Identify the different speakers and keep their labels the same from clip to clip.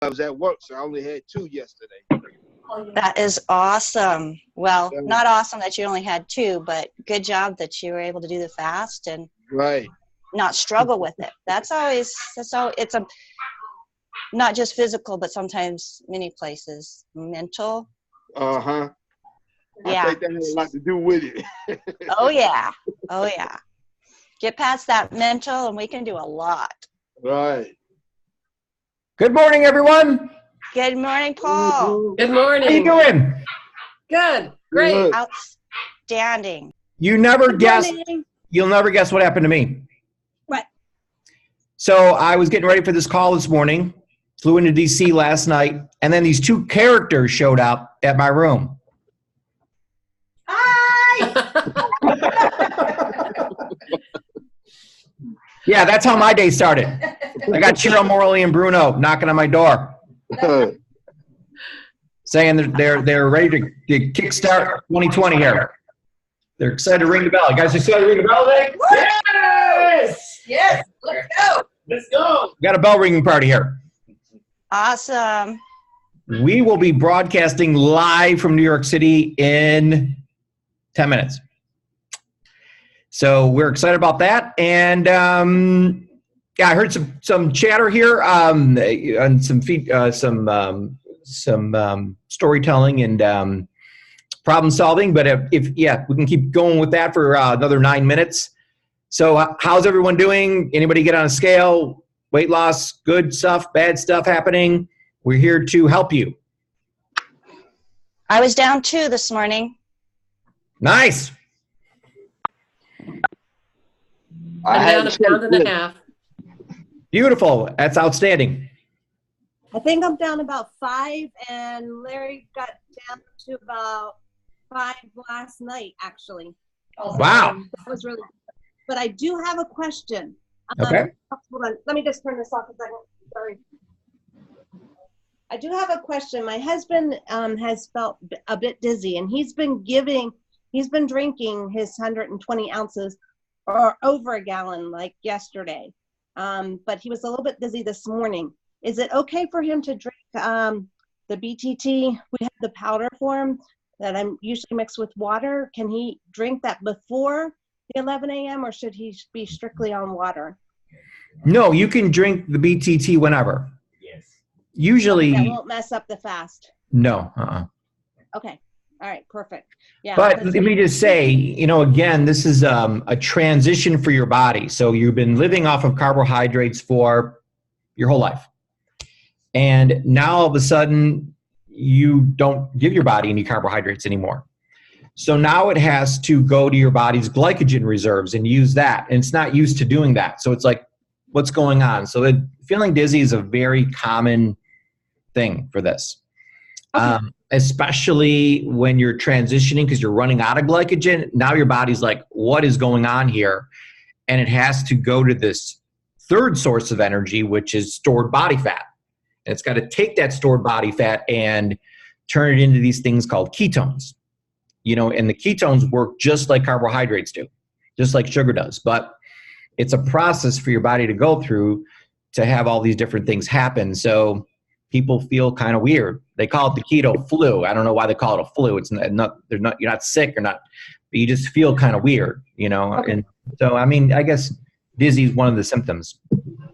Speaker 1: I was at work, so I only had 2 yesterday.
Speaker 2: That is awesome. Well,
Speaker 1: Yeah.
Speaker 2: not awesome that you only had 2, but good job that you were able to do the fast and
Speaker 1: Right.
Speaker 2: not struggle with it. That's so it's not just physical, but sometimes many places mental.
Speaker 1: Uh-huh.
Speaker 2: Yeah.
Speaker 1: I think that has a lot to do with it.
Speaker 2: Oh yeah. Get past that mental and we can do a lot.
Speaker 1: Right.
Speaker 3: Good morning, everyone.
Speaker 2: Good morning, Paul.
Speaker 4: Good morning.
Speaker 3: How you doing?
Speaker 4: Good. Great.
Speaker 1: Good.
Speaker 2: Outstanding.
Speaker 3: You'll never guess what happened to me.
Speaker 2: What?
Speaker 3: So I was getting ready for this call this morning, flew into DC last night, and then these 2 characters showed up at my room. Yeah, that's how my day started. I got Cheryl Morley and Bruno knocking on my door, saying they're ready to kickstart 2020 here. They're excited to ring the bell. You guys excited to ring the bell today? Yes!
Speaker 4: Yes. Let's go.
Speaker 3: Let's go. We got a bell ringing party here.
Speaker 2: Awesome.
Speaker 3: We will be broadcasting live from New York City in 10 minutes. So we're excited about that. And yeah, I heard some chatter here and some storytelling and problem solving. But if we can keep going with that for another 9 minutes. So how's everyone doing? Anybody get on a scale? Weight loss, good stuff, bad stuff happening? We're here to help you.
Speaker 2: I was down 2 this morning.
Speaker 3: Nice.
Speaker 4: I'm down a pound and a half.
Speaker 3: Beautiful. That's outstanding.
Speaker 5: I think I'm down about 5, and Larry got down to about 5 last night, actually.
Speaker 3: Wow.
Speaker 5: That was really good. But I do have a question.
Speaker 3: Okay.
Speaker 5: Hold on. Let me just turn this off a second. Sorry. I do have a question. My husband has felt a bit dizzy, and he's been drinking his 120 ounces or over a gallon like yesterday. But he was a little bit dizzy this morning. Is it okay for him to drink the BTT? We have the powder form that I'm usually mixed with water. Can he drink that before the 11 a.m. or should he be strictly on water?
Speaker 3: No, you can drink the BTT whenever. Yes. Usually.
Speaker 5: That won't mess up the fast.
Speaker 3: No.
Speaker 5: Okay. All right. Perfect. Yeah.
Speaker 3: But let me just say, again, this is a transition for your body. So you've been living off of carbohydrates for your whole life. And now all of a sudden, you don't give your body any carbohydrates anymore. So now it has to go to your body's glycogen reserves and use that. And it's not used to doing that. So it's like, what's going on? So feeling dizzy is a very common thing for this. Okay. Especially when you're transitioning because you're running out of glycogen. Now your body's like, what is going on here? And it has to go to this third source of energy, which is stored body fat. And it's got to take that stored body fat and turn it into these things called ketones. And the ketones work just like carbohydrates do, just like sugar does. But it's a process for your body to go through to have all these different things happen. So people feel kind of weird. They call it the keto flu. I don't know why they call it a flu. It's not. You're not sick or not, but you just feel kind of weird, Okay. And so, I guess dizzy is one of the symptoms.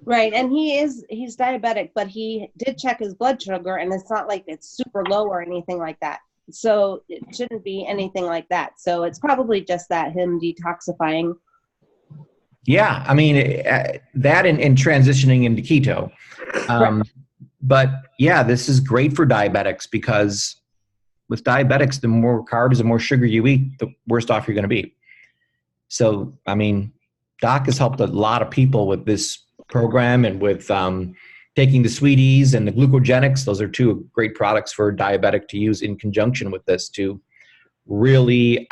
Speaker 5: Right, and he's diabetic, but he did check his blood sugar, and it's not like it's super low or anything like that. So it shouldn't be anything like that. So it's probably just that him detoxifying.
Speaker 3: Yeah, that and transitioning into keto. But yeah, this is great for diabetics because with diabetics, the more carbs and more sugar you eat, the worse off you're going to be. So, Doc has helped a lot of people with this program and with taking the sweeties and the glucogenics. Those are 2 great products for a diabetic to use in conjunction with this to really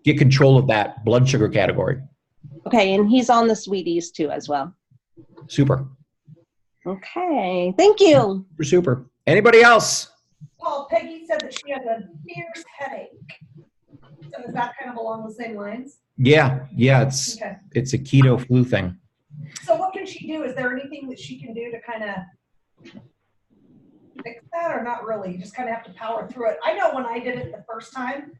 Speaker 3: get control of that blood sugar category.
Speaker 5: Okay, and he's on the sweeties too as well.
Speaker 3: Super.
Speaker 5: Okay, thank you.
Speaker 3: Super. Anybody else?
Speaker 6: Paul, Peggy said that she has a fierce headache. So does that kind of along the same lines?
Speaker 3: Yeah, it's a keto flu thing.
Speaker 6: So what can she do? Is there anything that she can do to kind of fix that or not really? You just kind of have to power through it. I know when I did it the first time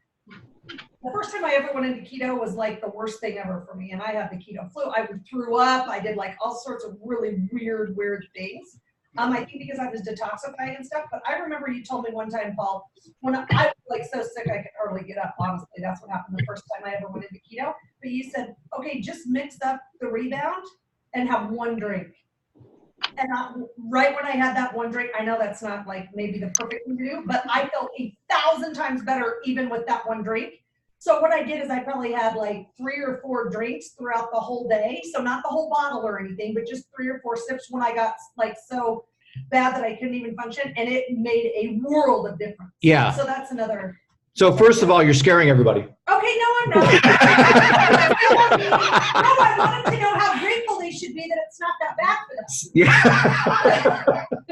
Speaker 6: I ever went into keto was like the worst thing ever for me. And I had the keto flu. I threw up. I did like all sorts of really weird things. I think because I was detoxifying and stuff. But I remember you told me one time, Paul, when I was like so sick I could hardly get up. Honestly, that's what happened the first time I ever went into keto. But you said, okay, just mix up the Rebound and have one drink. And right when I had that one drink, I know that's not like maybe the perfect thing to do, but I felt 1,000 times better even with that one drink. So what I did is I probably had like 3 or 4 drinks throughout the whole day. So not the whole bottle or anything, but just 3 or 4 sips when I got like so bad that I couldn't even function. And it made a world of difference.
Speaker 3: Yeah.
Speaker 6: So that's another.
Speaker 3: So first of all, you're scaring everybody.
Speaker 6: Okay, no, I'm not. No, I wanted to know how grateful they should be that it's not that bad for them.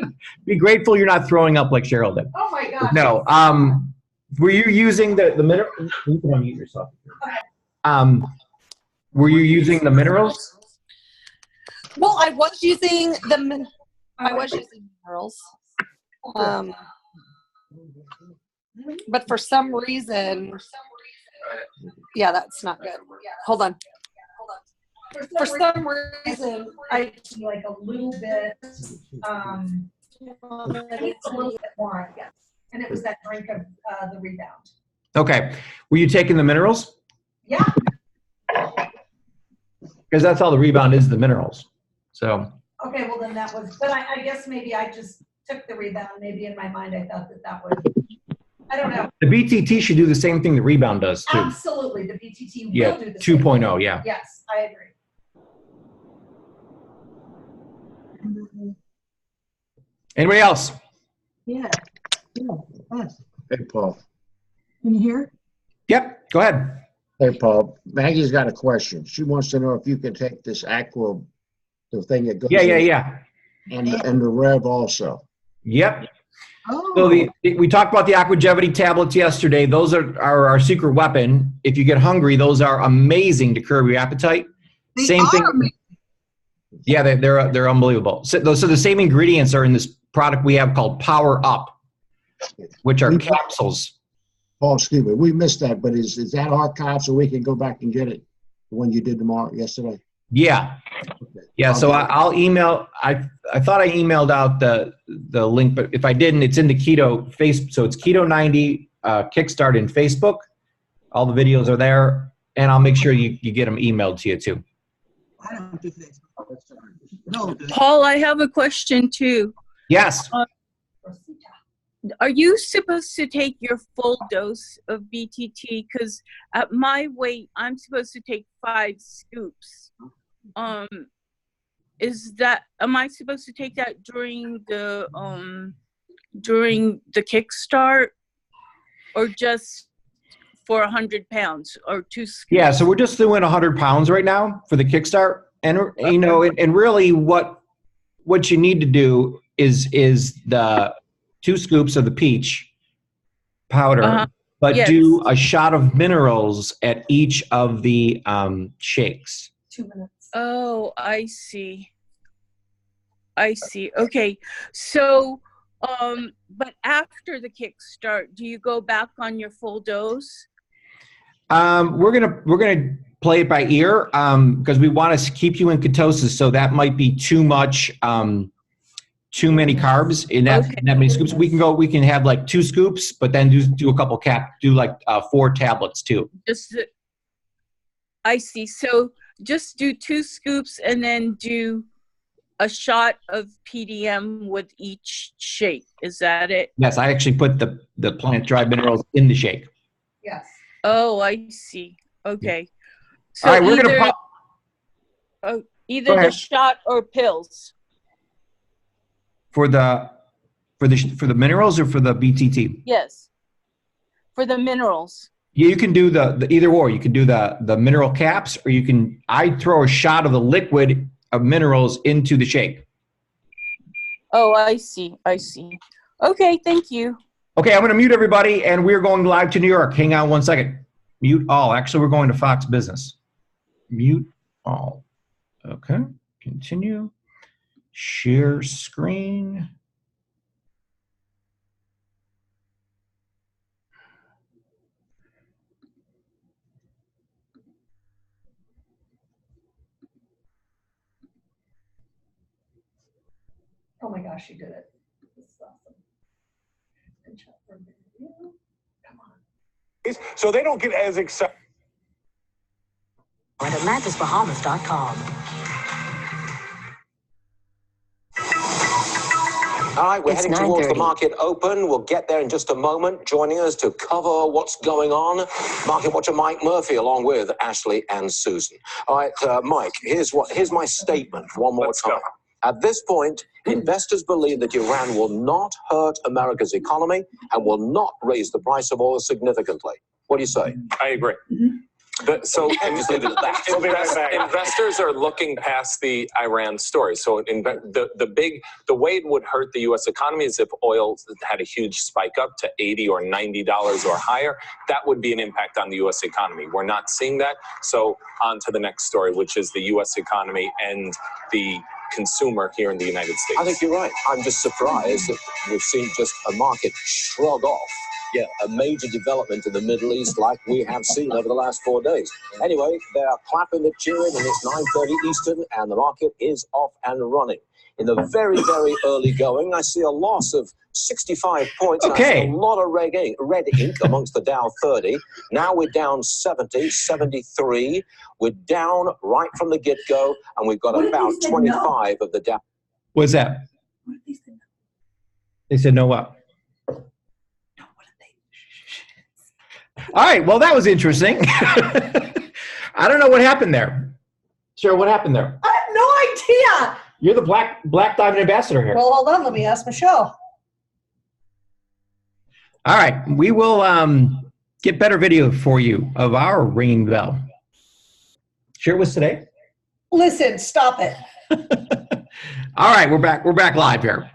Speaker 3: Yeah. Be grateful you're not throwing up like Cheryl did.
Speaker 6: Oh my gosh.
Speaker 3: No. Were you using the mineral? You can unmute yourself. Were you using the minerals?
Speaker 7: Well, I was using minerals. But for some reason, yeah, that's not good. Hold on. For some reason, I
Speaker 6: like a little bit, I need a little bit more, I guess. And it was that drink of the Rebound.
Speaker 3: Okay. Were you taking the minerals?
Speaker 6: Yeah.
Speaker 3: Because that's all the Rebound is, the minerals. So.
Speaker 6: Okay, well then that was, but I guess maybe I just took the Rebound. Maybe in my mind I thought that would, I don't know.
Speaker 3: The BTT should do the same thing the Rebound does too.
Speaker 6: Absolutely, the BTT will
Speaker 3: Yeah,
Speaker 6: do the
Speaker 3: 2.0, yeah.
Speaker 6: Yes, I agree.
Speaker 3: Anybody else?
Speaker 8: Yeah. Yes.
Speaker 1: Hey, Paul.
Speaker 8: Can you hear?
Speaker 3: Yep, go ahead.
Speaker 9: Hey, Paul. Maggie's got a question. She wants to know if you can take this Aqua, the thing that goes
Speaker 3: Yeah.
Speaker 9: and the Rev also.
Speaker 3: Yep.
Speaker 8: Oh.
Speaker 3: So we talked about the Aquagevity tablets yesterday. Those are our secret weapon. If you get hungry, those are amazing to curb your appetite.
Speaker 8: They
Speaker 3: Same
Speaker 8: are
Speaker 3: thing.
Speaker 8: amazing.
Speaker 3: Yeah, they're unbelievable. So the same ingredients are in this product we have called Power Up, which are capsules.
Speaker 9: Paul, excuse me, we missed that, but is that archived so we can go back and get it when you did yesterday?
Speaker 3: Yeah. Yeah, so I'll email. I thought I emailed out the link, but if I didn't, it's in the Keto face. So it's Keto90 Kickstart in Facebook. All the videos are there, and I'll make sure you get them emailed to you too.
Speaker 8: I don't do Facebook. No.
Speaker 10: Paul, I have a question too.
Speaker 3: Yes.
Speaker 10: Are you supposed to take your full dose of BTT? Because at my weight, I'm supposed to take 5 scoops. Am I supposed to take that during the Kickstart, or just for 100 pounds or 2 scoops?
Speaker 3: Yeah, so we're just doing 100 pounds right now for the Kickstart, and and really what you need to do is the 2 scoops of the peach powder, but
Speaker 10: yes.
Speaker 3: do a shot of minerals at each of the shakes.
Speaker 6: 2 minutes.
Speaker 10: Oh, I see. Okay. So, but after the Kickstart, do you go back on your full dose?
Speaker 3: We're gonna play it by ear because we want to keep you in ketosis. So that might be too much, too many carbs in that many scoops. We can have like 2 scoops, but then do a couple do like 4 tablets too.
Speaker 10: I see. So just do 2 scoops and then do a shot of PDM with each shake. Is that it?
Speaker 3: Yes, I actually put the plant dried minerals in the shake.
Speaker 6: Yes.
Speaker 10: Oh, I see. Okay. So
Speaker 3: all right, we're gonna pop.
Speaker 10: Either the shot or pills.
Speaker 3: For the minerals or for the BTT?
Speaker 10: Yes. For the minerals.
Speaker 3: Yeah, you can do the either or. You can do the mineral caps, or I throw a shot of the liquid of minerals into the shake.
Speaker 10: Oh, I see. Okay, thank you.
Speaker 3: Okay, I'm going to mute everybody, and we're going live to New York. Hang on one second. Mute all. Actually, we're going to Fox Business. Mute all. Okay, continue. Share screen.
Speaker 6: she did it. This is awesome. Good job for you. Come on.
Speaker 11: So they don't get as excited.
Speaker 12: At AtlantisBahamas.com.
Speaker 13: All right, we're
Speaker 12: It's
Speaker 13: heading towards the
Speaker 12: 9:30.
Speaker 13: market open. We'll get there in just a moment. Joining us to cover what's going on, market watcher Mike Murphy, along with Ashley and Susan. All right, Mike, here's my statement one more time. At this point, investors believe that Iran will not hurt America's economy and will not raise the price of oil significantly. What do you say?
Speaker 14: I agree. So
Speaker 13: Just leave it at that.
Speaker 14: investors are looking past the Iran story. So the way it would hurt the U.S. economy is if oil had a huge spike up to $80 or $90 or higher. That would be an impact on the U.S. economy. We're not seeing that. So on to the next story, which is the U.S. economy and the consumer here in the United States.
Speaker 13: I think you're right. I'm just surprised that we've seen just a market shrug off. Yeah, a major development in the Middle East like we have seen over the last 4 days. Anyway, they're clapping, they're cheering, and it's 9:30 Eastern, and the market is off and running. In the very, very early going, I see a loss of 65 points.
Speaker 3: Okay.
Speaker 13: I see a lot of red ink amongst the Dow 30. Now we're down 70, 73. We're down right from the get-go, and we've got about 25 of the Dow.
Speaker 3: What's that?
Speaker 6: What did they say?
Speaker 3: They said no what? All right, well, that was interesting. I don't know what happened there. Cheryl, what happened there?
Speaker 6: I have no idea.
Speaker 3: You're the Black Diamond ambassador here.
Speaker 6: Well, hold on. Let me ask Michelle.
Speaker 3: All right, we will get better video for you of our ringing bell. Sure it was today?
Speaker 6: Listen, stop it.
Speaker 3: All right, we're back live here.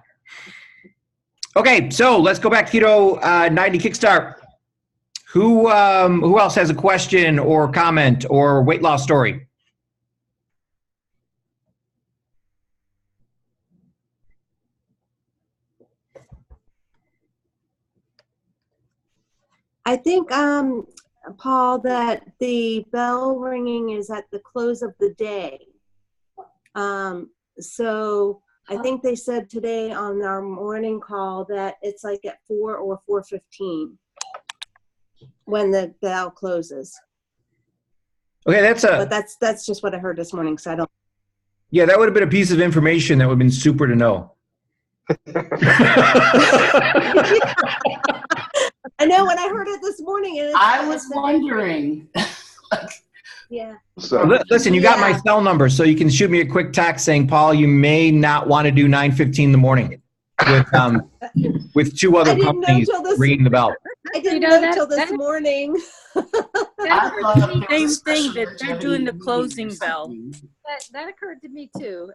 Speaker 3: Okay, so let's go back to Keto90 Kickstart. Who else has a question or comment or weight loss story?
Speaker 5: I think, Paul, that the bell ringing is at the close of the day. So I think they said today on our morning call that it's like at 4 or 4:15 when the bell closes.
Speaker 3: Okay,
Speaker 5: but that's just what I heard this morning. So I don't.
Speaker 3: Yeah, that would have been a piece of information that would have been super to know.
Speaker 5: I know when I heard it this morning. And
Speaker 15: I was wondering.
Speaker 5: Yeah.
Speaker 1: So
Speaker 3: listen, you got my cell number, so you can shoot me a quick text saying, Paul, you may not want to do 9:15 in the morning with two other companies ringing the bell.
Speaker 5: I didn't know till this morning.
Speaker 10: Same thing that they're doing the closing bell.
Speaker 16: That occurred to me too.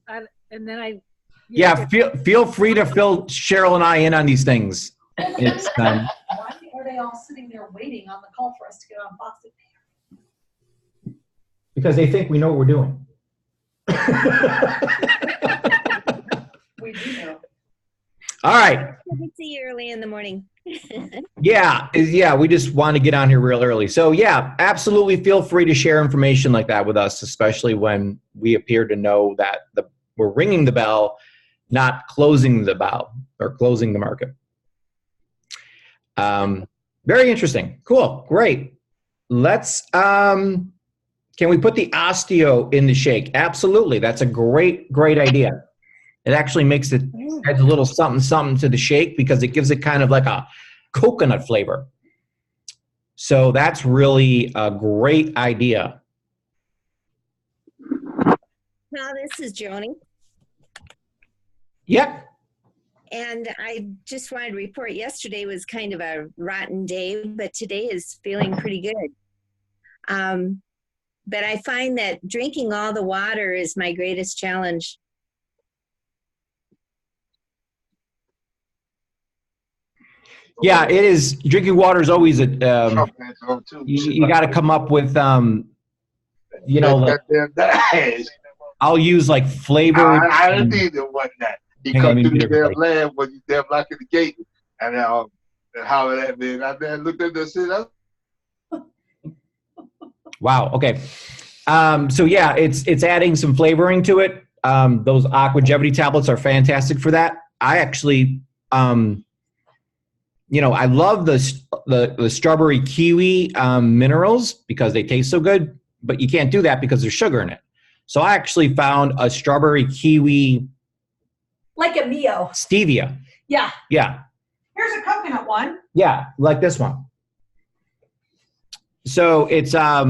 Speaker 16: And then I.
Speaker 3: Yeah, feel free to fill Cheryl and I in on these things. It's
Speaker 6: Why are they all sitting there waiting on the call for us to get on Fox?
Speaker 3: because they think we know what we're doing.
Speaker 6: We do know.
Speaker 3: All right.
Speaker 17: We see you early in the morning.
Speaker 3: Yeah, we just want to get on here real early. So yeah, absolutely feel free to share information like that with us, especially when we appear to know that we're ringing the bell, not closing the bell or closing the market. Very interesting. Cool. Great. Let's, can we put the osteo in the shake? Absolutely. That's a great idea. It actually makes it, adds a little something to the shake because it gives it kind of like a coconut flavor. So that's really a great idea.
Speaker 17: Now, this is Joni.
Speaker 3: Yep.
Speaker 17: And I just wanted to report yesterday was kind of a rotten day, but today is feeling pretty good. But I find that drinking all the water is my greatest challenge.
Speaker 3: Yeah, it is. Drinking water is always a, you got to come up with, you know, like, I'll use like flavor.
Speaker 1: I didn't need it one night. He come through the damn lab when you damn blocking the gate and hollered at me. And I looked at the shit.
Speaker 3: Wow. Okay. So yeah, it's adding some flavoring to it. those Aquagevity tablets are fantastic for that. I actually, you know, I love the strawberry kiwi minerals because they taste so good, but you can't do that because there's sugar in it. So I actually found a strawberry kiwi.
Speaker 6: Like a Mio.
Speaker 3: Stevia.
Speaker 6: Yeah.
Speaker 3: Yeah.
Speaker 6: Here's a coconut one.
Speaker 3: Yeah, like this one. So it's a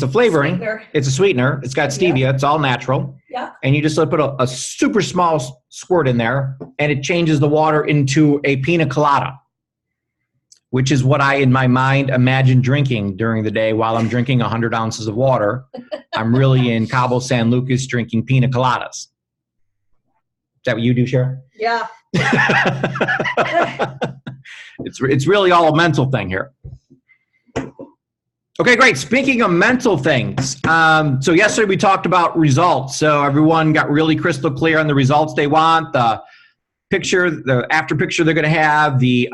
Speaker 3: flavoring.
Speaker 6: Sweetener.
Speaker 3: It's a sweetener. It's got stevia.
Speaker 6: Yeah.
Speaker 3: It's all natural.
Speaker 6: Yeah.
Speaker 3: And you just put a super small squirt in there, and it changes the water into a pina colada, which is what I, in my mind, imagine drinking during the day while I'm drinking 100 ounces of water. I'm really in Cabo San Lucas drinking pina coladas. Is that what you do, Cheryl?
Speaker 6: Yeah.
Speaker 3: It's really all a mental thing here. Okay, great. Speaking of mental things, so yesterday we talked about results. So everyone got really crystal clear on the results they want, the picture, the after picture they're going to have, the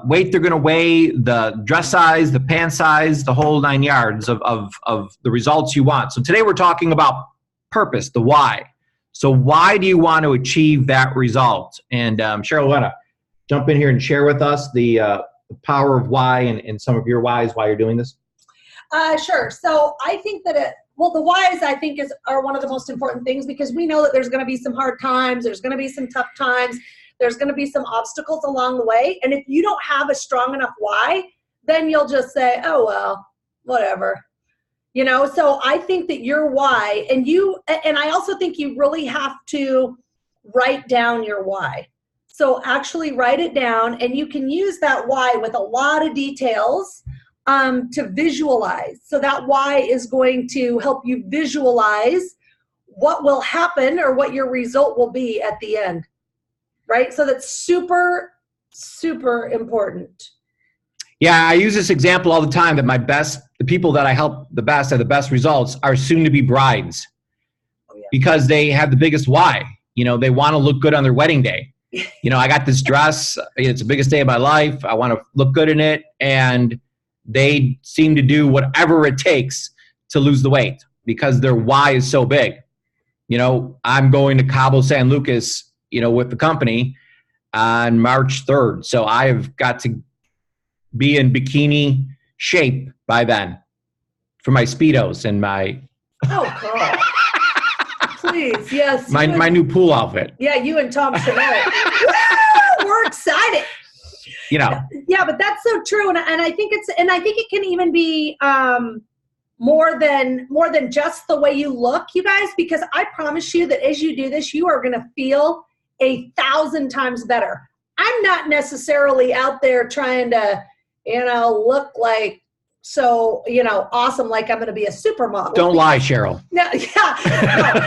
Speaker 3: weight they're going to weigh, the dress size, the pant size, the whole 9 yards of the results you want. So today we're talking about purpose, the why. So why do you want to achieve that result? And Cheryl, want to jump in here and share with us the power of why and some of your whys, why you're doing this?
Speaker 6: Sure. So I think that the whys I think are one of the most important things, because we know that there's going to be some hard times, there's going to be some tough times, there's going to be some obstacles along the way. And if you don't have a strong enough why, then you'll just say, oh, well, whatever. You know, so I think that your why, and I also think you really have to write down your why. So actually write it down, and you can use that why with a lot of details to visualize. So that why is going to help you visualize what will happen or what your result will be at the end, right? So that's super, super important.
Speaker 3: Yeah, I use this example all the time that the people that I help the best have the best results are soon-to-be brides, because they have the biggest why. You know, they want to look good on their wedding day. You know, I got this dress. It's the biggest day of my life. I want to look good in it. And they seem to do whatever it takes to lose the weight because their why is so big. You know, I'm going to Cabo San Lucas, you know, with the company on March 3rd. So I've got to be in bikini shape by then for my Speedos and my...
Speaker 6: Oh, God. Please, yes.
Speaker 3: My new pool outfit.
Speaker 6: Yeah, you and Tom Chanel. We're excited.
Speaker 3: You know.
Speaker 6: Yeah, but that's so true, and I think it can even be more than just the way you look, you guys, because I promise you that as you do this, you are going to feel 1,000 times better. I'm not necessarily out there trying to, you know, look like so, you know, awesome, like I'm going to be a supermodel.
Speaker 3: Don't lie, Cheryl.
Speaker 6: No, yeah,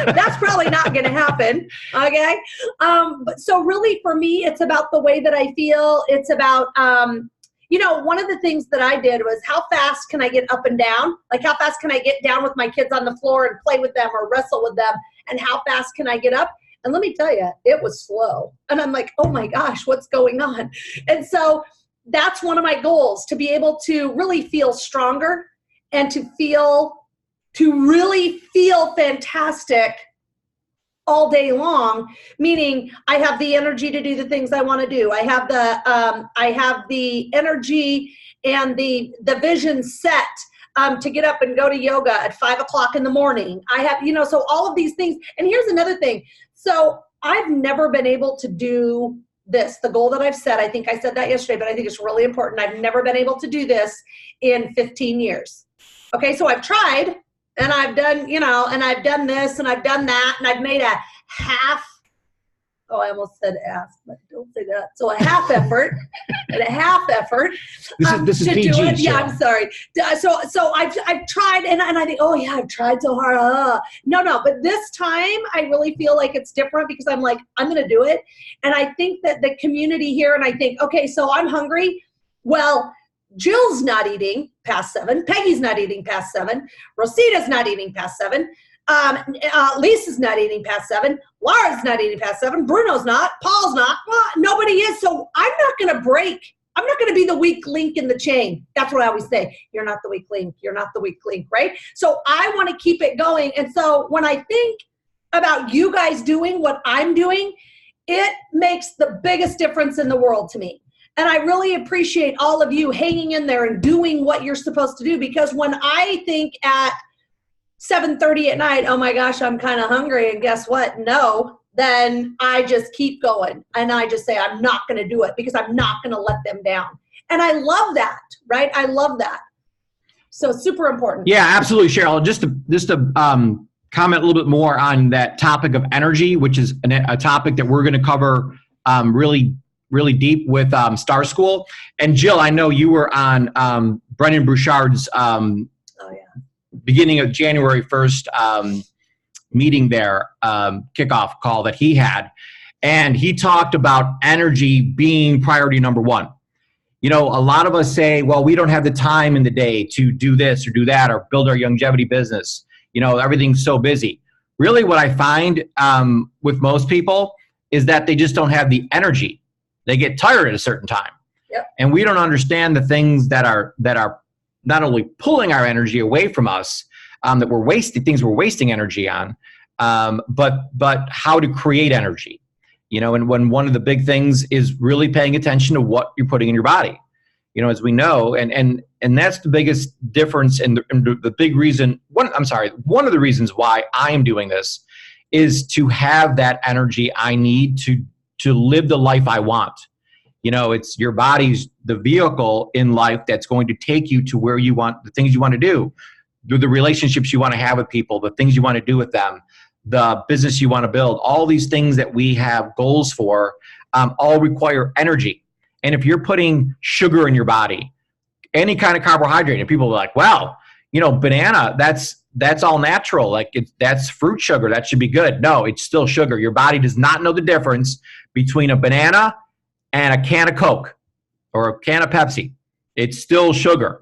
Speaker 6: no, that's probably not going to happen. Okay. But so really for me, it's about the way that I feel. It's about, you know, one of the things that I did was how fast can I get up and down? Like how fast can I get down with my kids on the floor and play with them or wrestle with them? And how fast can I get up? And let me tell you, it was slow. And I'm like, oh my gosh, what's going on? And so that's one of my goals, to be able to really feel stronger and to really feel fantastic all day long, meaning I have the energy to do the things I want to do. I have the energy and the vision set to get up and go to yoga at 5 o'clock in the morning. I have, you know, so all of these things. And here's another thing. So I've never been able to do this, the goal that I've set. I think I said that yesterday, but I think it's really important. I've never been able to do this in 15 years. Okay, so I've tried and I've done, you know, and I've done this and I've done that and I've made a half, oh, I almost said ass, but don't say that. So a half effort and a half effort
Speaker 3: this is
Speaker 6: to
Speaker 3: PG,
Speaker 6: do it. Yeah,
Speaker 3: Cheryl.
Speaker 6: I'm sorry. So I've tried and I think, oh yeah, I've tried so hard. No, but this time I really feel like it's different because I'm like, I'm going to do it. And I think that the community here, and I think, okay, so I'm hungry. Well, Jill's not eating past 7. Peggy's not eating past 7. Rosita's not eating past 7. Lisa's not eating past 7. Laura's not eating past 7. Bruno's not. Paul's not. Well, nobody is. So I'm not going to break I'm not going to be the weak link in the chain. That's what I always say. You're not the weak link. You're not the weak link, right? So I want to keep it going. And so when I think about you guys doing what I'm doing, it makes the biggest difference in the world to me. And I really appreciate all of you hanging in there and doing what you're supposed to do, because when I think at 7:30 at night, oh my gosh, I'm kind of hungry, and guess what? No, then I just keep going. And I just say, I'm not going to do it because I'm not going to let them down. And I love that, right? I love that. So super important.
Speaker 3: Yeah, absolutely, Cheryl. Just to comment a little bit more on that topic of energy, which is a topic that we're going to cover really deep with Star School. And Jill, I know you were on Brendan Bouchard's beginning of January 1st meeting there, kickoff call that he had. And he talked about energy being priority number one. You know, a lot of us say, well, we don't have the time in the day to do this or do that or build our longevity business. You know, everything's so busy. Really what I find with most people is that they just don't have the energy. They get tired at a certain time.
Speaker 6: Yep.
Speaker 3: And we don't understand the things that are not only pulling our energy away from us, that we're wasting, things we're wasting energy on, but how to create energy. You know, and when one of the big things is really paying attention to what you're putting in your body. You know, as we know, and that's the biggest difference, and the big reason. One of the reasons why I am doing this is to have that energy I need to live the life I want. You know, it's your body's the vehicle in life that's going to take you to where you want, the things you want to do, the relationships you want to have with people, the things you want to do with them, the business you want to build. All these things that we have goals for all require energy. And if you're putting sugar in your body, any kind of carbohydrate, and people are like, well, you know, banana, that's all natural. Like that's fruit sugar. That should be good. No, it's still sugar. Your body does not know the difference between a banana and a can of Coke or a can of Pepsi. It's still sugar.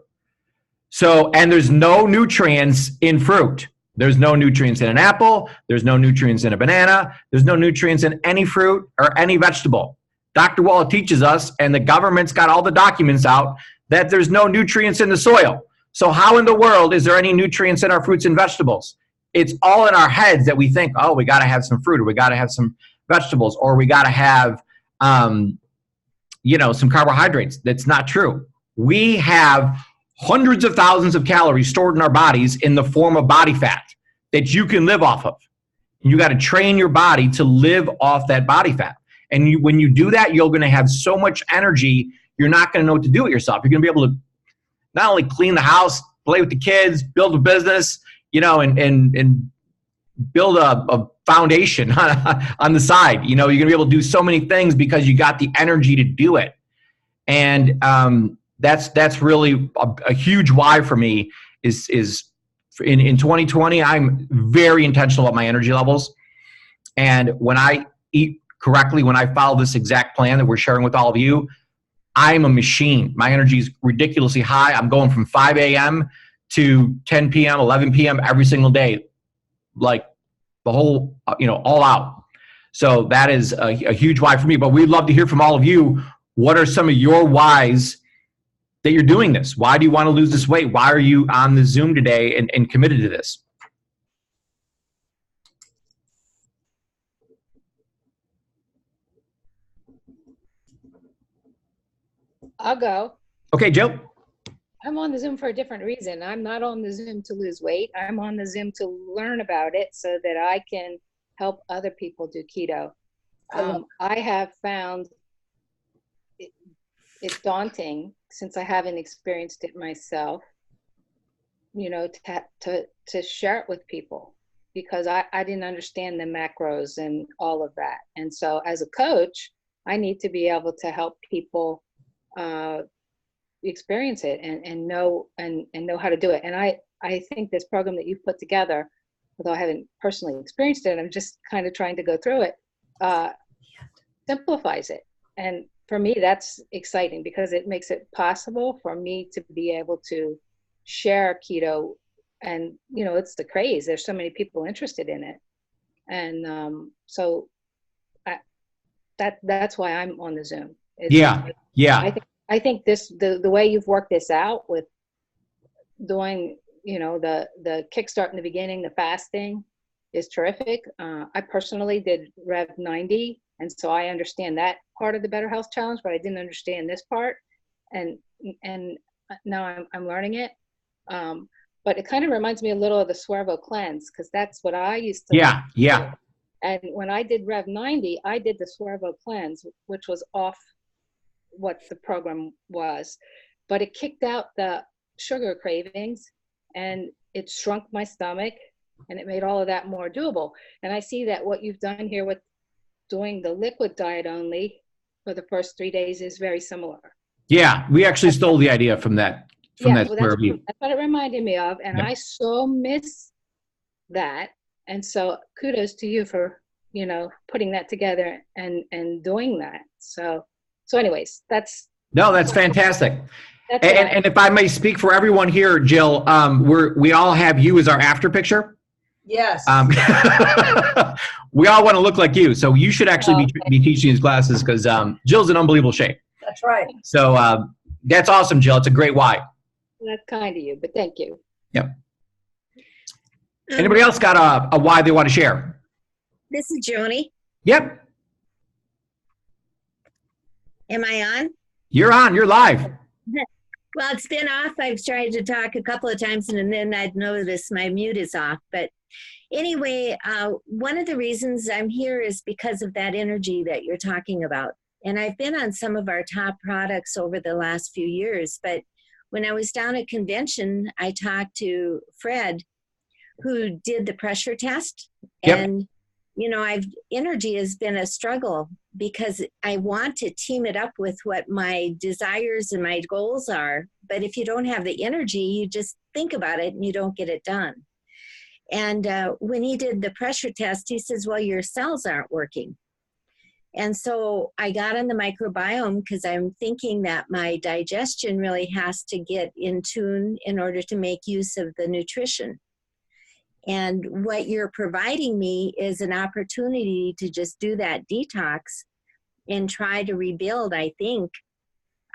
Speaker 3: So, and there's no nutrients in fruit. There's no nutrients in an apple. There's no nutrients in a banana. There's no nutrients in any fruit or any vegetable. Dr. Walla teaches us, and the government's got all the documents out, that there's no nutrients in the soil. So how in the world is there any nutrients in our fruits and vegetables? It's all in our heads that we think, oh, we got to have some fruit, or we got to have some vegetables, or we got to have, you know, some carbohydrates. That's not true. We have hundreds of thousands of calories stored in our bodies in the form of body fat that you can live off of. You got to train your body to live off that body fat. And when you do that, you're going to have so much energy, you're not going to know what to do with yourself. You're going to be able to not only clean the house, play with the kids, build a business, you know, and build a foundation on the side. You know, you're going to be able to do so many things because you got the energy to do it. And that's really a huge why for me is in 2020, I'm very intentional about my energy levels. And when I eat correctly, when I follow this exact plan that we're sharing with all of you, I'm a machine. My energy is ridiculously high. I'm going from 5 a.m. to 10 p.m., 11 p.m. every single day, like the whole, you know, all out. So that is a huge why for me. But we'd love to hear from all of you. What are some of your whys that you're doing this? Why do you want to lose this weight? Why are you on the Zoom today and committed to this?
Speaker 16: I'll go.
Speaker 3: Okay, Jill.
Speaker 16: I'm on the Zoom for a different reason. I'm not on the Zoom to lose weight. I'm on the Zoom to learn about it so that I can help other people do keto. I have found it daunting, since I haven't experienced it myself, you know, to share it with people, because I didn't understand the macros and all of that. And so as a coach, I need to be able to help people experience it and know how to do it. And I think this program that you've put together, although I haven't personally experienced it, I'm just kind of trying to go through it, simplifies it. And for me, that's exciting because it makes it possible for me to be able to share keto. And, you know, it's the craze. There's so many people interested in it. And so that's why I'm on the Zoom.
Speaker 3: Yeah.
Speaker 16: I think I think the way you've worked this out with doing, the kickstart in the beginning, the fasting is terrific. I personally did Rev 90, and so I understand that part of the Better Health Challenge, but I didn't understand this part, and now I'm learning it. But it kind of reminds me a little of the Swervo cleanse, because that's what I used to.
Speaker 3: Yeah.
Speaker 16: And when I did Rev 90, I did the Swervo cleanse, which was off what the program was, but it kicked out the sugar cravings and it shrunk my stomach and it made all of that more doable. And I see that what you've done here with doing the liquid diet only for the first 3 days is very similar.
Speaker 3: Yeah, we actually stole the idea from that.
Speaker 16: That's what it reminded me of, and
Speaker 3: Yep.
Speaker 16: I so miss that. And so kudos to you for putting that together and doing that. So anyways, that's
Speaker 3: fantastic.
Speaker 16: That's
Speaker 3: and if I may speak for everyone here, Jill, we all have you as our after picture.
Speaker 6: Yes.
Speaker 3: We all want to look like you, so you should actually be teaching these classes, because Jill's in unbelievable shape.
Speaker 6: That's right.
Speaker 3: So that's awesome, Jill. It's a great why.
Speaker 16: That's kind of you, but thank you.
Speaker 3: Yep. Anybody else got a why they want to share?
Speaker 17: This is Joni.
Speaker 3: Yep.
Speaker 17: Am I on?
Speaker 3: You're on. You're live.
Speaker 17: Well, it's been off. I've tried to talk a couple of times and then I'd noticed my mute is off. But anyway, one of the reasons I'm here is because of that energy that you're talking about. And I've been on some of our top products over the last few years. But when I was down at convention, I talked to Fred, who did the pressure test.
Speaker 3: Yep.
Speaker 17: And energy has been a struggle because I want to team it up with what my desires and my goals are. But if you don't have the energy, you just think about it and you don't get it done. And when he did the pressure test, he says, well, your cells aren't working. And so I got on the microbiome because I'm thinking that my digestion really has to get in tune in order to make use of the nutrition. And what you're providing me is an opportunity to just do that detox and try to rebuild, I think,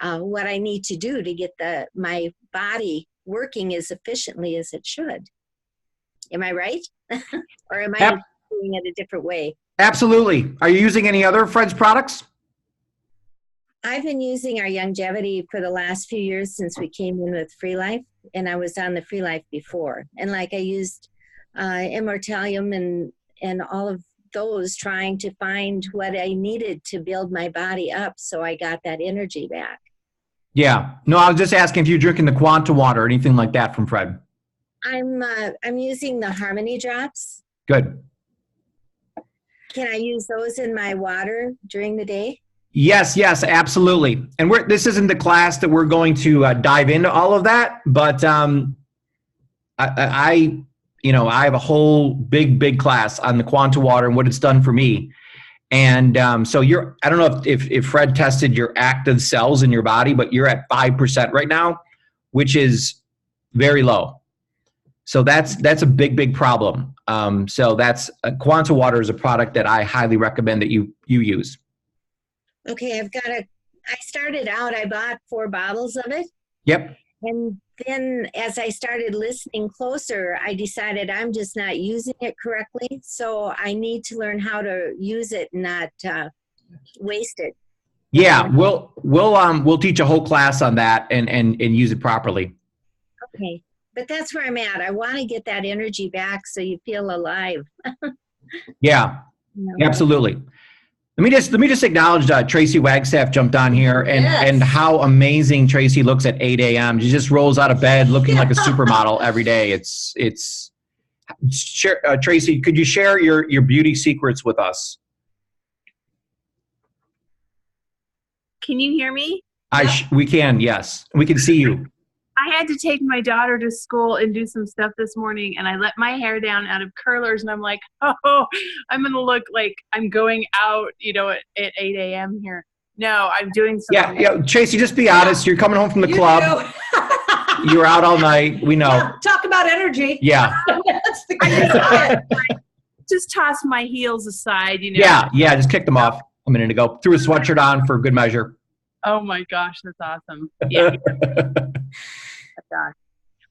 Speaker 17: what I need to do to get my body working as efficiently as it should. Am I right? Or am I doing it a different way?
Speaker 3: Absolutely. Are you using any other Fred's products?
Speaker 17: I've been using our longevity for the last few years since we came in with Free Life, and I was on the Free Life before. And I used Immortalium and all of those, trying to find what I needed to build my body up so I got that energy back.
Speaker 3: Yeah. No, I was just asking if you're drinking the Quanta water or anything like that from Fred.
Speaker 17: I'm using the Harmony drops.
Speaker 3: Good.
Speaker 17: Can I use those in my water during the day?
Speaker 3: Yes, absolutely. And this isn't the class that we're going to dive into all of that, but I have a whole big class on the Quanta water and what it's done for me. And so I don't know if Fred tested your active cells in your body, but you're at 5% right now, which is very low. So that's a big problem. So Quanta water is a product that I highly recommend that you use.
Speaker 17: Okay, I started out, I bought 4 bottles of it.
Speaker 3: Yep.
Speaker 17: And then as I started listening closer, I decided I'm just not using it correctly. So I need to learn how to use it and not waste it.
Speaker 3: Yeah, we'll teach a whole class on that and use it properly.
Speaker 17: Okay, but that's where I'm at. I want to get that energy back so you feel alive.
Speaker 3: Yeah, absolutely. Let me just acknowledge Tracy Wagstaff jumped on here and how amazing Tracy looks at 8 a.m. She just rolls out of bed looking like a supermodel every day. Tracy, could you share your beauty secrets with us?
Speaker 10: Can you hear me?
Speaker 3: We can, yes. We can see you.
Speaker 10: I had to take my daughter to school and do some stuff this morning, and I let my hair down out of curlers, and I'm like, oh, I'm going to look like I'm going out, at 8 a.m. here. No, I'm doing something.
Speaker 3: Yeah, Tracy, just be honest. You're coming home from the club. You were out all night. We know.
Speaker 6: Talk about energy.
Speaker 3: Yeah.
Speaker 6: That's the key.
Speaker 10: Just toss my heels aside,
Speaker 3: Yeah, just kick them off a minute ago. Threw a sweatshirt on for good measure.
Speaker 10: Oh my gosh, that's awesome. Yeah. Gosh.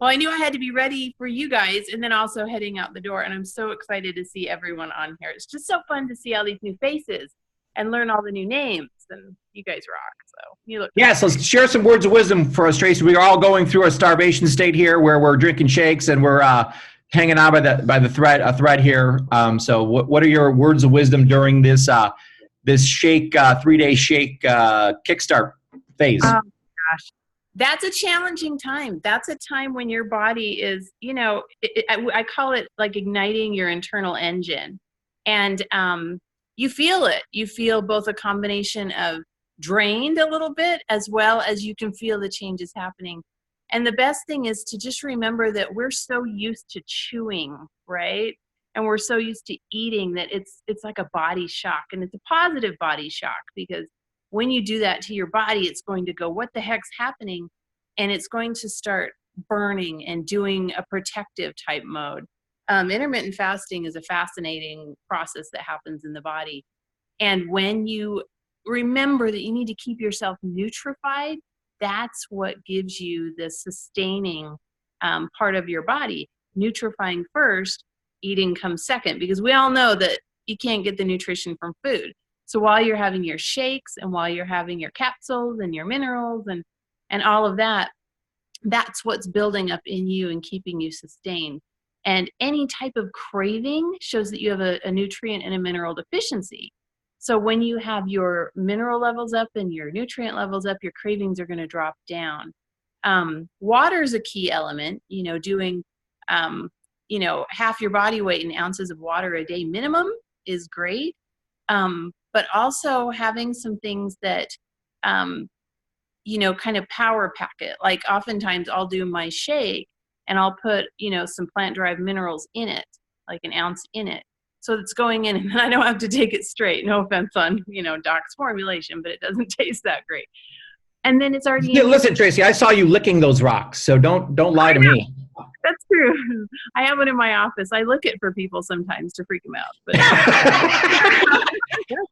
Speaker 10: Well, I knew I had to be ready for you guys and then also heading out the door. And I'm so excited to see everyone on here. It's just so fun to see all these new faces and learn all the new names. And you guys rock. So you look.
Speaker 3: Yeah, so share some words of wisdom for us, Tracy. We are all going through a starvation state here where we're drinking shakes and we're hanging out by the thread here. So what are your words of wisdom during this this shake 3-day shake kickstart phase?
Speaker 10: Oh gosh, that's a challenging time. That's a time when your body is, you know, I call it like igniting your internal engine, and you feel it. You feel both a combination of drained a little bit as well as you can feel the changes happening. And the best thing is to just remember that we're so used to chewing, right? And we're so used to eating that it's like a body shock, and it's a positive body shock, because when you do that to your body, it's going to go, what the heck's happening? And it's going to start burning and doing a protective type mode. Intermittent fasting is a fascinating process that happens in the body. And when you remember that you need to keep yourself nutrified, that's what gives you the sustaining part of your body. Nutrifying first, eating comes second, because we all know that you can't get the nutrition from food. So while you're having your shakes and while you're having your capsules and your minerals and all of that, that's what's building up in you and keeping you sustained. And any type of craving shows that you have a nutrient and a mineral deficiency. So when you have your mineral levels up and your nutrient levels up, your cravings are going to drop down. Water is a key element, you know, doing, you know, half your body weight in ounces of water a day minimum is great. But also having some things that, you know, kind of power pack it. Like oftentimes I'll do my shake and I'll put, you know, some plant-derived minerals in it, like an ounce in it. So it's going in, and then I don't have to take it straight. No offense on, you know, Doc's formulation, but it doesn't taste that great. And then it's already.
Speaker 3: Yeah, listen, Tracy, I saw you licking those rocks, so don't lie to me.
Speaker 10: That's true. I have one in my office. I lick it for people sometimes to freak them out.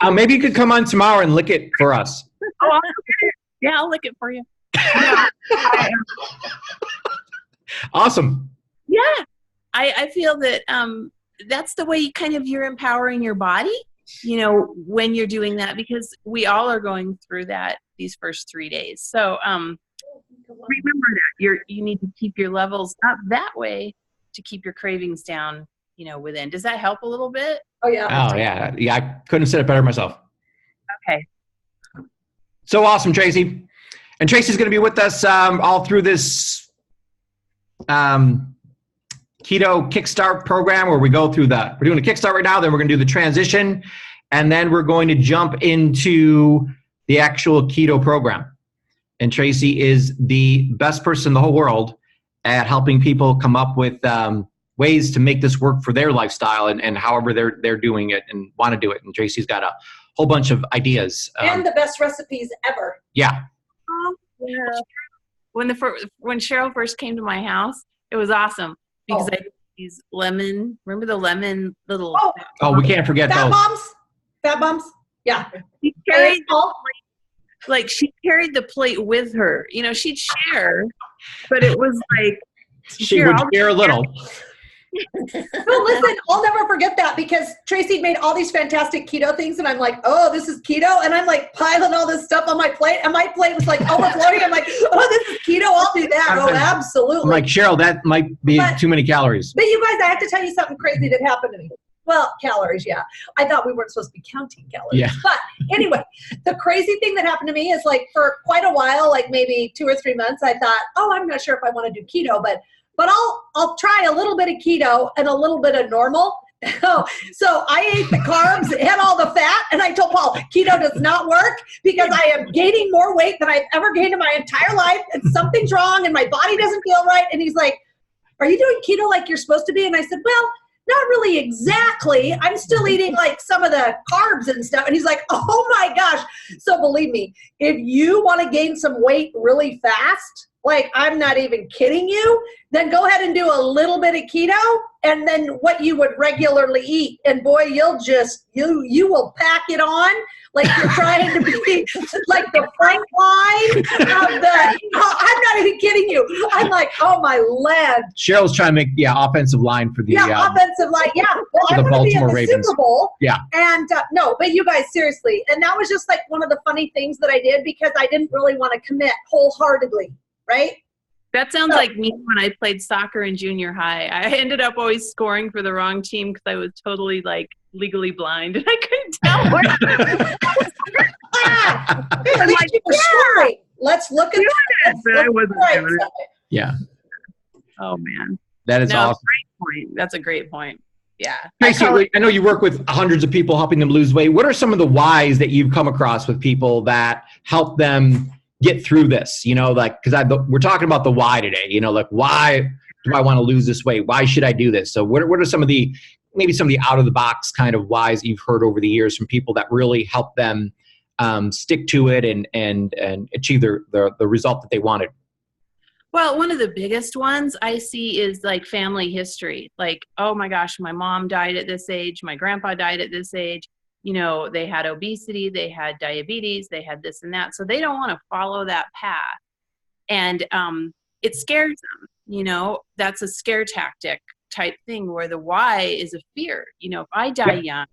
Speaker 10: But
Speaker 3: maybe you could come on tomorrow and lick it for us.
Speaker 10: Oh, I'll lick it. Yeah, I'll lick it for you.
Speaker 3: Awesome.
Speaker 10: Yeah, I feel that that's the way you're empowering your body, you know, when you're doing that, because we all are going through that these first 3 days. So remember that you need to keep your levels up that way to keep your cravings down, you know, within. Does that help a little bit?
Speaker 6: Oh yeah.
Speaker 3: Oh yeah. Yeah, I couldn't have said it better myself.
Speaker 10: Okay.
Speaker 3: So awesome, Tracy. And Tracy's going to be with us all through this Keto Kickstart program, where we go through we're doing a Kickstart right now, then we're going to do the transition, and then we're going to jump into the actual keto program. And Tracy is the best person in the whole world at helping people come up with ways to make this work for their lifestyle and however they're doing it and want to do it. And Tracy's got a whole bunch of ideas.
Speaker 6: And the best recipes ever.
Speaker 3: Yeah.
Speaker 10: Yeah. When Cheryl first came to my house, it was awesome because I did these lemon. Remember the lemon little?
Speaker 3: Oh, we can't forget
Speaker 6: Fat
Speaker 3: those.
Speaker 6: Fat bombs. Yeah.
Speaker 10: She carried she carried the plate with her. You know, she'd share, but it was like
Speaker 3: she would share a little.
Speaker 6: No, listen, I'll never forget that, because Tracy made all these fantastic keto things, and I'm like, oh, this is keto, and I'm like piling all this stuff on my plate, and my plate was like overflowing. I'm like, oh, this is keto, I'll do that. Oh, absolutely.
Speaker 3: I'm like, Cheryl, that might be too many calories.
Speaker 6: But you guys, I have to tell you something crazy that happened to me. Well, calories, yeah. I thought we weren't supposed to be counting calories.
Speaker 3: Yeah.
Speaker 6: But anyway, the crazy thing that happened to me is, like, for quite a while, like maybe 2 or 3 months, I thought, oh, I'm not sure if I want to do keto, but I'll try a little bit of keto and a little bit of normal. So I ate the carbs and all the fat, and I told Paul, keto does not work because I am gaining more weight than I've ever gained in my entire life, and something's wrong and my body doesn't feel right. And he's like, are you doing keto like you're supposed to be? And I said, well, not really exactly. I'm still eating like some of the carbs and stuff. And he's like, oh my gosh. So believe me, if you want to gain some weight really fast, like I'm not even kidding you, then go ahead and do a little bit of keto and then what you would regularly eat. And boy, you'll just, you will pack it on like you're trying to be literally like the front line of the, I'm not even kidding you. I'm like, oh my leg.
Speaker 3: Cheryl's trying to make offensive line for the
Speaker 6: offensive line. Yeah, well,
Speaker 3: for
Speaker 6: I'm
Speaker 3: the
Speaker 6: going to be in
Speaker 3: Baltimore
Speaker 6: the
Speaker 3: Ravens.
Speaker 6: Super Bowl.
Speaker 3: Yeah.
Speaker 6: And no, but you guys, seriously. And that was just like one of the funny things that I did because I didn't really want to commit wholeheartedly, right?
Speaker 10: That sounds like me when I played soccer in junior high. I ended up always scoring for the wrong team because I was totally like legally blind and I couldn't tell where.
Speaker 6: Hey, at least you were scoring. Let's look at that.
Speaker 10: But I wasn't doing it.
Speaker 3: Yeah.
Speaker 10: Oh man.
Speaker 3: That is awesome.
Speaker 10: Great point. That's a great point. Yeah.
Speaker 3: Tracy, I know you work with hundreds of people helping them lose weight. What are some of the whys that you've come across with people that help them get through this? You know, like, because we're talking about the why today. You know, like, why do I want to lose this weight? Why should I do this? So what are some of the, maybe some of the out of the box kind of whys you've heard over the years from people that really help them stick to it and achieve the result that they wanted?
Speaker 10: Well, one of the biggest ones I see is like family history. Like, oh my gosh, my mom died at this age. My grandpa died at this age. You know, they had obesity, they had diabetes, they had this and that. So they don't want to follow that path. And it scares them. You know, that's a scare tactic type thing where the why is a fear. You know, if I die young,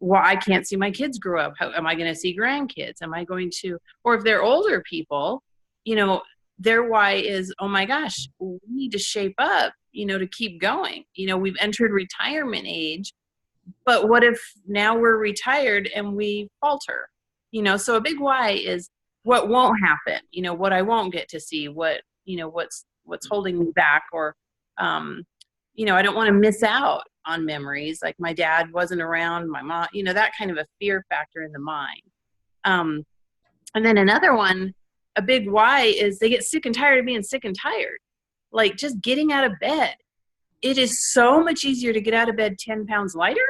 Speaker 10: well, I can't see my kids grow up. How am I going to see grandkids? Am I going to, or if they're older people, you know, their why is, oh my gosh, we need to shape up, you know, to keep going. You know, we've entered retirement age, but what if now we're retired and we falter? You know, so a big why is what won't happen, you know, what I won't get to see, what, you know, what's holding me back, or, you know, I don't want to miss out on memories. Like my dad wasn't around, my mom, you know, that kind of a fear factor in the mind. And then another one, a big why is they get sick and tired of being sick and tired. Like just getting out of bed. It is so much easier to get out of bed 10 pounds lighter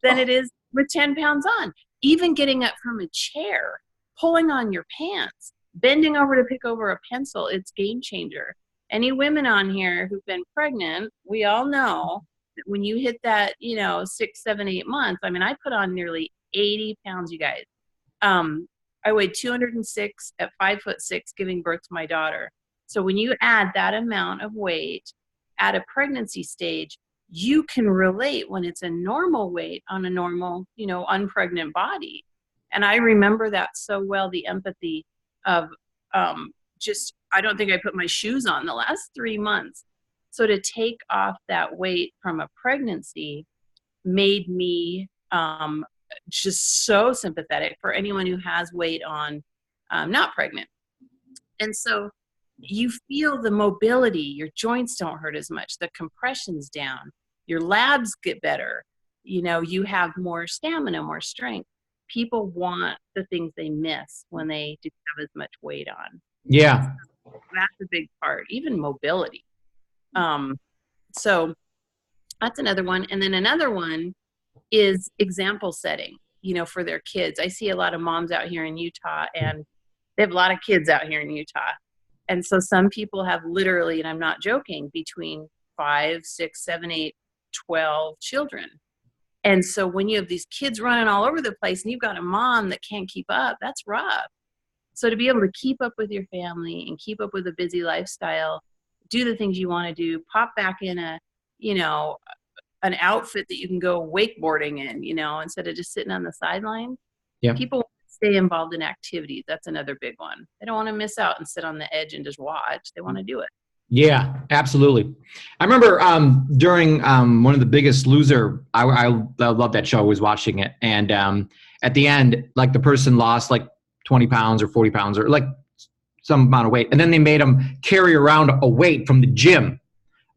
Speaker 10: than it is with 10 pounds on. Even getting up from a chair, pulling on your pants, bending over to pick over a pencil, it's game changer. Any women on here who've been pregnant, we all know that when you hit that, you know, 6, 7, 8 months, I mean, I put on nearly 80 pounds, you guys. I weighed 206 at 5'6", giving birth to my daughter. So when you add that amount of weight at a pregnancy stage, you can relate when it's a normal weight on a normal, you know, unpregnant body. And I remember that so well, the empathy of just, I don't think I put my shoes on the last 3 months. So to take off that weight from a pregnancy made me just so sympathetic for anyone who has weight on not pregnant. And so you feel the mobility, your joints don't hurt as much, the compression's down, your labs get better, you know, you have more stamina, more strength. People want the things they miss when they do have as much weight on.
Speaker 3: Yeah.
Speaker 10: That's a big part, even mobility. So that's another one. And then another one is example setting, you know, for their kids. I see a lot of moms out here in Utah, and they have a lot of kids out here in Utah. And so some people have literally, and I'm not joking, between 5, 6, 7, 8, 12 children. And so when you have these kids running all over the place and you've got a mom that can't keep up, that's rough. So to be able to keep up with your family and keep up with a busy lifestyle, do the things you want to do, pop back in a, you know, an outfit that you can go wakeboarding in, you know, instead of just sitting on the sideline.
Speaker 3: Yeah.
Speaker 10: People want to stay involved in activities. That's another big one. They don't want to miss out and sit on the edge and just watch. They want to do it.
Speaker 3: Yeah, absolutely. I remember during one of the Biggest Loser, I love that show. I was watching it. And at the end, like the person lost like 20 pounds or 40 pounds or like some amount of weight. And then they made them carry around a weight from the gym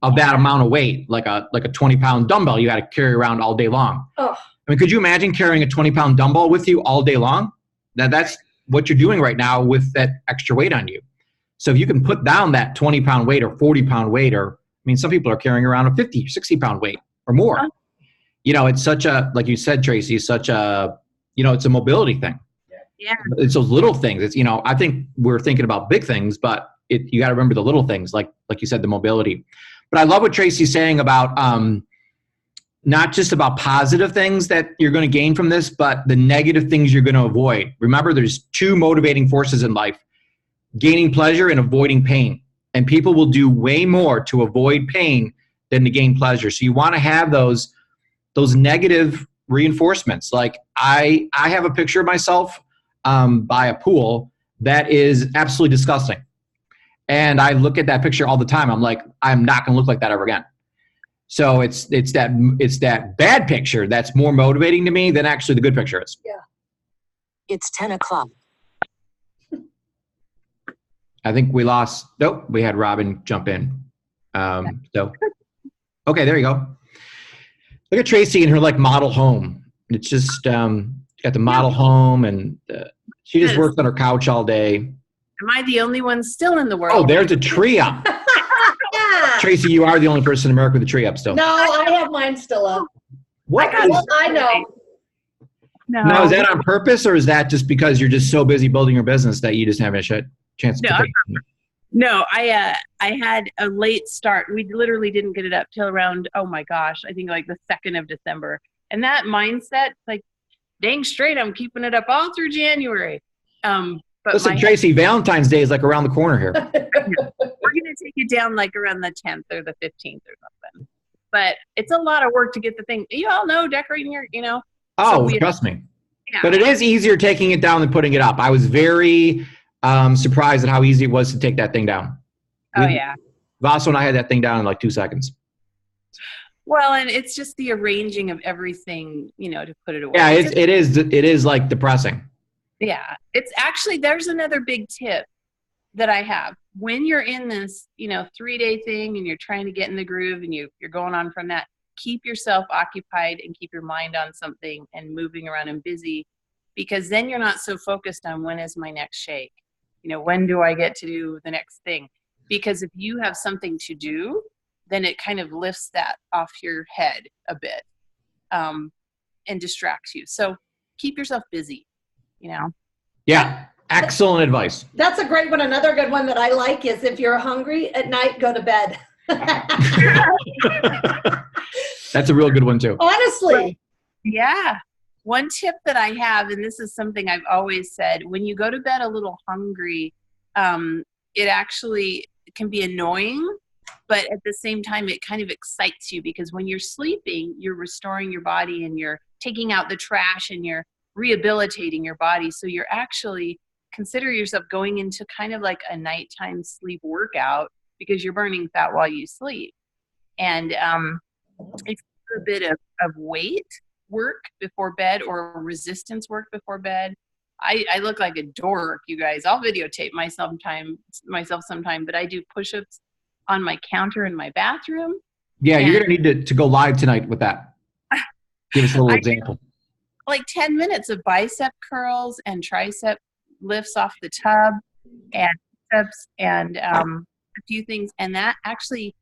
Speaker 3: of that amount of weight, like a 20-pound dumbbell you had to carry around all day long.
Speaker 6: Oh.
Speaker 3: I mean, could you imagine carrying a 20-pound dumbbell with you all day long? That's what you're doing right now with that extra weight on you. So if you can put down that 20-pound weight or 40-pound weight, or, I mean, some people are carrying around a 50, 60-pound weight or more. You know, it's such a, like you said, Tracy, such a, you know, it's a mobility thing.
Speaker 10: Yeah.
Speaker 3: It's those little things. It's, you know, I think we're thinking about big things, but you got to remember the little things, like you said, the mobility. But I love what Tracy's saying about not just about positive things that you're going to gain from this, but the negative things you're going to avoid. Remember, there's two motivating forces in life: gaining pleasure and avoiding pain. And people will do way more to avoid pain than to gain pleasure. So you want to have those negative reinforcements. Like I have a picture of myself by a pool that is absolutely disgusting. And I look at that picture all the time. I'm like, I'm not going to look like that ever again. So it's that bad picture that's more motivating to me than actually the good picture is.
Speaker 12: Yeah. It's 10 o'clock.
Speaker 3: I think we lost. Nope, we had Robin jump in. So, okay, there you go. Look at Tracy in her like model home. It's just got the model home, and she just works on her couch all day.
Speaker 10: Am I the only one still in the world?
Speaker 3: Oh, there's a tree up.
Speaker 6: Yeah.
Speaker 3: Tracy, you are the only person in America with a tree up still.
Speaker 6: No, I have mine still up.
Speaker 3: What?
Speaker 6: I know.
Speaker 10: No.
Speaker 3: Now, is that on purpose, or is that just because you're just so busy building your business that you just haven't had a chance to take it?
Speaker 10: No, I had a late start. We literally didn't get it up till around, oh my gosh, I think like the 2nd of December. And that mindset, like, dang straight, I'm keeping it up all through January. But
Speaker 3: listen, Tracy, Valentine's Day is like around the corner here.
Speaker 10: We're going to take it down like around the 10th or the 15th or something. But it's a lot of work to get the thing. You all know decorating your,
Speaker 3: Oh, so trust me. Yeah. But it is easier taking it down than putting it up. I was very surprised at how easy it was to take that thing down.
Speaker 10: Yeah.
Speaker 3: Vaso and I had that thing down in like 2 seconds.
Speaker 10: Well, and it's just the arranging of everything, to put it away.
Speaker 3: Yeah, it is like depressing.
Speaker 10: Yeah. It's actually, there's another big tip that I have. When you're in this, 3-day thing and you're trying to get in the groove and you're going on from that, keep yourself occupied and keep your mind on something and moving around and busy, because then you're not so focused on when is my next shake. When do I get to do the next thing? Because if you have something to do, then it kind of lifts that off your head a bit and distracts you. So keep yourself busy,
Speaker 3: Yeah, excellent advice.
Speaker 6: That's a great one. Another good one that I like is if you're hungry at night, go to bed.
Speaker 3: That's a real good one too.
Speaker 6: Honestly.
Speaker 10: Yeah. One tip that I have, and this is something I've always said, when you go to bed a little hungry, it actually can be annoying, but at the same time, it kind of excites you, because when you're sleeping, you're restoring your body and you're taking out the trash and you're rehabilitating your body. So you're actually, consider yourself going into kind of like a nighttime sleep workout, because you're burning fat while you sleep. And it's a bit of weight work before bed or resistance work before bed. I look like a dork, you guys. I'll videotape myself sometime, but I do push-ups on my counter in my bathroom.
Speaker 3: Yeah, you're going to need to go live tonight with that. Give us a little example.
Speaker 10: Like 10 minutes of bicep curls and tricep lifts off the tub and biceps and a few things. And that actually,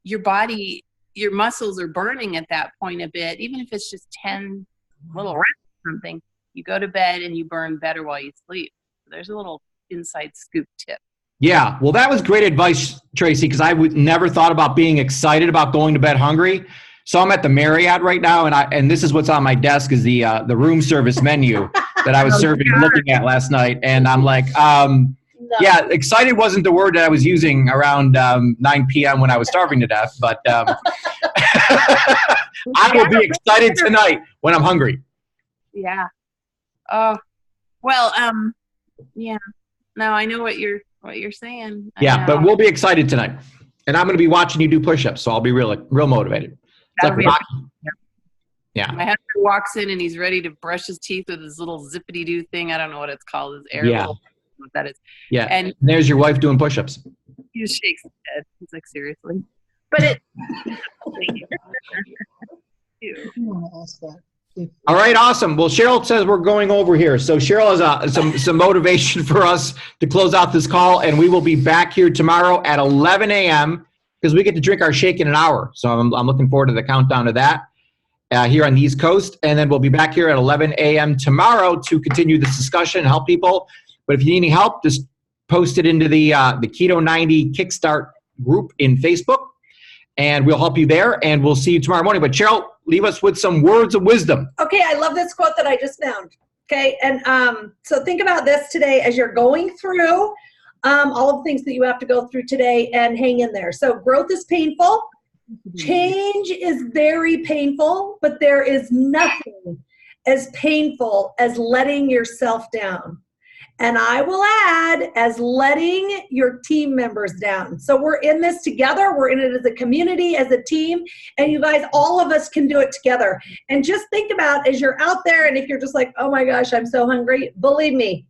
Speaker 10: your body, your muscles are burning at that point a bit, even if it's just 10 little reps or something. You go to bed and you burn better while you sleep. There's a little inside scoop tip.
Speaker 3: Yeah, well, that was great advice, Tracy, because I would never thought about being excited about going to bed hungry. So I'm at the Marriott right now, and this is what's on my desk is the room service menu that I was looking at last night, and I'm like, yeah, excited wasn't the word that I was using around 9 p.m. when I was starving to death, but I will be excited tonight when I'm hungry.
Speaker 10: Yeah. Oh, well, yeah. No, I know what you're saying.
Speaker 3: Yeah, but we'll be excited tonight, and I'm going to be watching you do push-ups, so I'll be real motivated. It's like yeah.
Speaker 10: My husband walks in and he's ready to brush his teeth with his little zippity-doo thing. I don't know what it's called. His air
Speaker 3: Yeah.
Speaker 10: what that is.
Speaker 3: Yeah.
Speaker 10: And
Speaker 3: there's your wife doing push-ups.
Speaker 10: He just shakes his head. He's like, seriously? But it.
Speaker 3: All right, awesome. Well, Cheryl says we're going over here. So Cheryl has some motivation for us to close out this call, and we will be back here tomorrow at 11 a.m. because we get to drink our shake in an hour. So I'm looking forward to the countdown of that here on the East Coast. And then we'll be back here at 11 a.m. tomorrow to continue this discussion and help people. But if you need any help, just post it into the Keto90 Kickstart group in Facebook. and we'll help you there, and we'll see you tomorrow morning. But Cheryl, leave us with some words of wisdom.
Speaker 6: Okay, I love this quote that I just found. Okay, and so think about this today as you're going through all of the things that you have to go through today, and hang in there. So growth is painful. Change is very painful, but there is nothing as painful as letting yourself down. And I will add, as letting your team members down. So we're in this together. We're in it as a community, as a team. And you guys, all of us can do it together. And just think about as you're out there, and if you're just like, oh my gosh, I'm so hungry, believe me,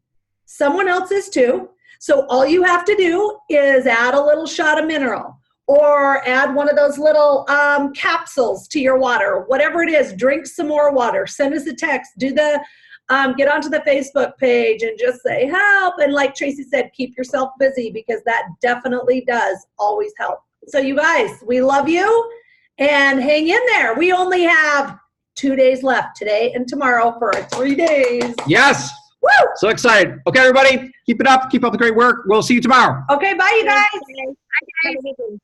Speaker 6: someone else is too. So all you have to do is add a little shot of mineral, or add one of those little capsules to your water, whatever it is. Drink some more water. Send us a text. Do the get onto the Facebook page and just say help. And like Tracy said, keep yourself busy, because that definitely does always help. So you guys, we love you, and hang in there. We only have 2 days left, today and tomorrow, for our 3 days.
Speaker 3: Yes.
Speaker 6: Woo!
Speaker 3: So excited. Okay, everybody, keep it up. Keep up the great work. We'll see you tomorrow.
Speaker 6: Okay, bye, you guys.
Speaker 17: Bye, guys.